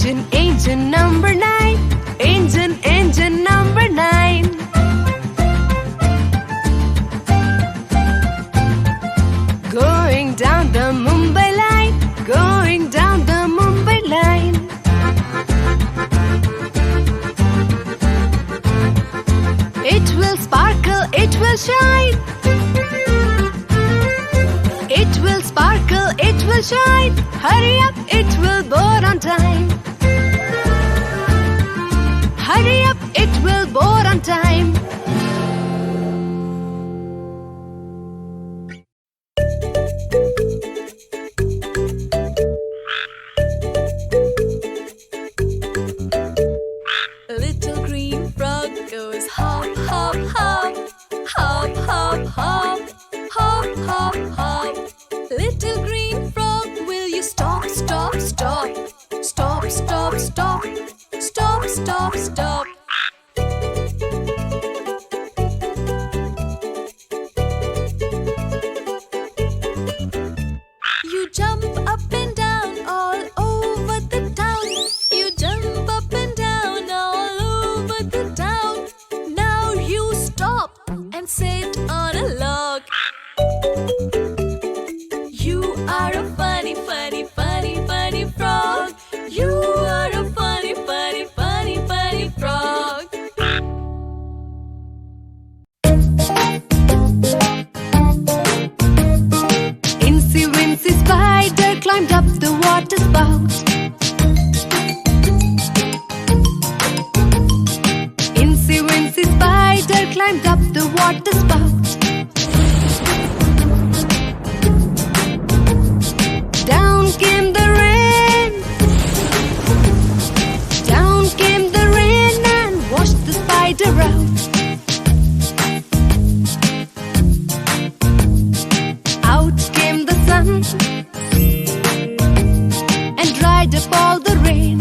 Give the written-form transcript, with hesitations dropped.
Engine number 9. Engine number 9. Going down the Mumbai line. Going down the Mumbai line. It will sparkle, it will shine. It will sparkle, it will shine. Hurry up, it will board on time. Hurry up, it will board on time. Little green frog goes hop, hop, hop. Hop, hop, hop. Hop, hop, hop. Little green frog, will you stop, stop, stop? Stop, stop, stop. Stop, stop, stop. You jump up and down all over the town. You jump up and down all over the town. Now you stop and sit on a log. You are a funny, funny, funny, funny frog. You are a funny, funny, funny, funny frog. Incy Wincy spider climbed up the water spout. Incy Wincy spider climbed up the water spout. Down came the rain. Down came the rain and washed the spider out. Out came the sun and dried up all the rain.